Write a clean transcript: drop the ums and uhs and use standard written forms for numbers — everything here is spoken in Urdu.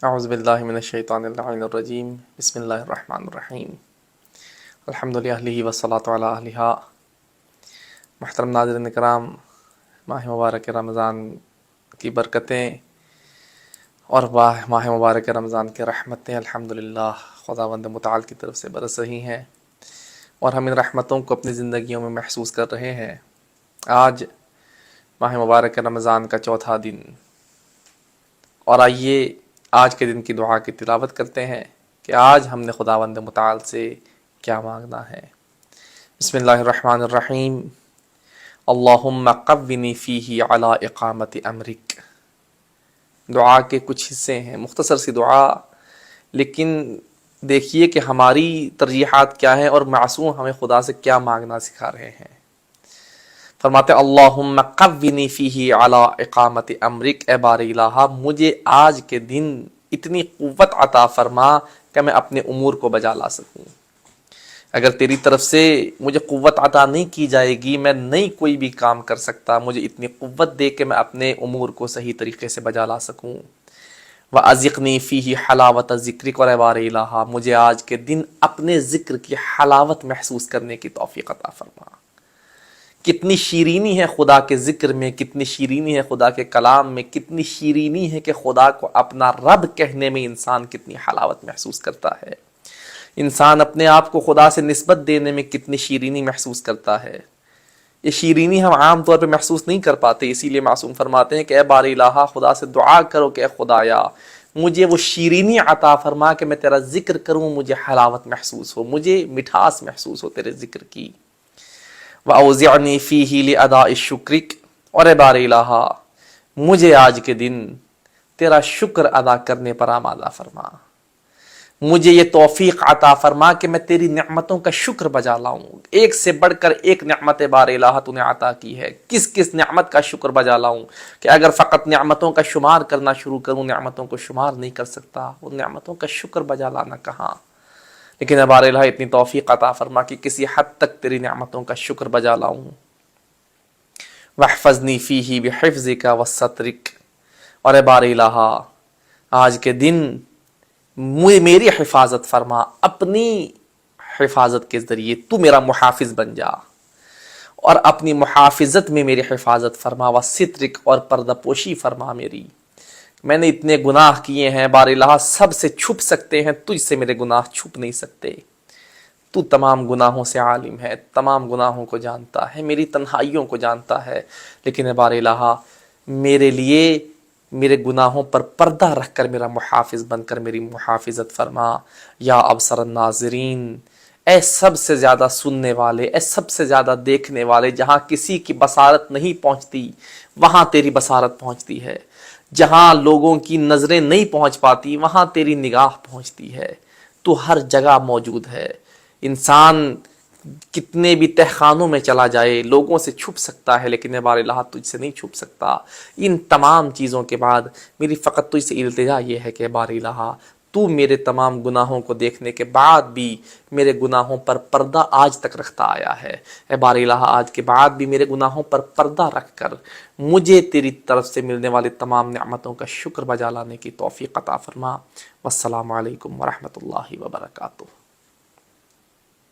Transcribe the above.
اعوذ باللہ من الشیطان اللعین الرجیم بسم اللہ الرحمن الرحیم الحمد للہ والصلاۃ علی اہلہا۔ محترم ناظرین کرام، ماہ مبارک رمضان کی برکتیں اور ماہ مبارک رمضان کے رحمتیں الحمدللہ خداوند متعال کی طرف سے برس رہی ہیں اور ہم ان رحمتوں کو اپنی زندگیوں میں محسوس کر رہے ہیں۔ آج ماہ مبارک رمضان کا چوتھا دن، اور آئیے آج کے دن کی دعا کی تلاوت کرتے ہیں کہ آج ہم نے خداوند متعال سے کیا مانگنا ہے۔ بسم اللہ الرحمن الرحیم۔ اللہم قونی فیہ علی اقامت امرک۔ دعا کے کچھ حصے ہیں، مختصر سی دعا، لیکن دیکھیے کہ ہماری ترجیحات کیا ہیں اور معصوم ہمیں خدا سے کیا مانگنا سکھا رہے ہیں۔ فرماتے اللہم قونی فیہ علی اقامت امرک، اے بار الہ مجھے آج کے دن اتنی قوت عطا فرما کہ میں اپنے امور کو بجا لا سکوں۔ اگر تیری طرف سے مجھے قوت عطا نہیں کی جائے گی، میں نہیں کوئی بھی کام کر سکتا، مجھے اتنی قوت دے کہ میں اپنے امور کو صحیح طریقے سے بجا لا سکوں۔ وَأَذِقْنِي فِيهِ حَلَاوَةَ ذِكْرِكَ، اور اے بار الہ مجھے آج کے دن اپنے ذکر کی حلاوت محسوس کرنے کی توفیق عطا فرما۔ کتنی شیرینی ہے خدا کے ذکر میں، کتنی شیرینی ہے خدا کے کلام میں، کتنی شیرینی ہے کہ خدا کو اپنا رب کہنے میں انسان کتنی حلاوت محسوس کرتا ہے۔ انسان اپنے آپ کو خدا سے نسبت دینے میں کتنی شیرینی محسوس کرتا ہے۔ یہ شیرینی ہم عام طور پہ محسوس نہیں کر پاتے، اسی لیے معصوم فرماتے ہیں کہ اے بار الہ خدا سے دعا کرو کہ اے خدایا مجھے وہ شیرینی عطا فرما کہ میں تیرا ذکر کروں، مجھے حلاوت محسوس ہو، مجھے مٹھاس محسوس ہو تیرے ذکر کی۔ وَأَوْزِعْنِي فِيهِ لِأَدَاءِ شُكْرِكَ، اور اے بار الہ مجھے آج کے دن تیرا شکر ادا کرنے پر آمادہ فرما، مجھے یہ توفیق عطا فرما کہ میں تیری نعمتوں کا شکر بجا لاؤں۔ ایک سے بڑھ کر ایک نعمت بار الہ تو نے عطا کی ہے، کس کس نعمت کا شکر بجا لاؤں کہ اگر فقط نعمتوں کا شمار کرنا شروع کروں نعمتوں کو شمار نہیں کر سکتا، وہ نعمتوں کا شکر بجا لانا کہاں۔ لیکن اے بار الہ اتنی توفیق عطا فرما کہ کسی حد تک تیری نعمتوں کا شکر بجا لاؤں۔ وَاحْفَظْنِي فِيهِ بِحِفْظِكَ وَسَتْرِكَ، اور اے بار الہ آج کے دن میری حفاظت فرما، اپنی حفاظت کے ذریعے تو میرا محافظ بن جا، اور اپنی محافظت میں میری حفاظت فرما، وَسِتْرِكَ، اور پردہ پوشی فرما میری۔ میں نے اتنے گناہ کیے ہیں بار الہ، سب سے چھپ سکتے ہیں، تجھ سے میرے گناہ چھپ نہیں سکتے۔ تو تمام گناہوں سے عالم ہے، تمام گناہوں کو جانتا ہے، میری تنہائیوں کو جانتا ہے، لیکن اے بار الہ میرے لیے میرے گناہوں پر پردہ رکھ کر میرا محافظ بن کر میری محافظت فرما۔ یا ابصر الناظرین، اے سب سے زیادہ سننے والے، اے سب سے زیادہ دیکھنے والے، جہاں کسی کی بصارت نہیں پہنچتی وہاں تیری بصارت پہنچتی ہے، جہاں لوگوں کی نظریں نہیں پہنچ پاتی وہاں تیری نگاہ پہنچتی ہے، تو ہر جگہ موجود ہے۔ انسان کتنے بھی تہخانوں میں چلا جائے لوگوں سے چھپ سکتا ہے، لیکن اے بار الہ تجھ سے نہیں چھپ سکتا۔ ان تمام چیزوں کے بعد میری فقط تجھ سے التجا یہ ہے کہ اے بار الہ تو میرے تمام گناہوں کو دیکھنے کے بعد بھی میرے گناہوں پر پردہ آج تک رکھتا آیا ہے۔ اے بار الہ آج کے بعد بھی میرے گناہوں پر پردہ رکھ کر مجھے تیری طرف سے ملنے والی تمام نعمتوں کا شکر بجا لانے کی توفیق عطا فرما۔ والسلام علیکم ورحمۃ اللہ وبرکاتہ۔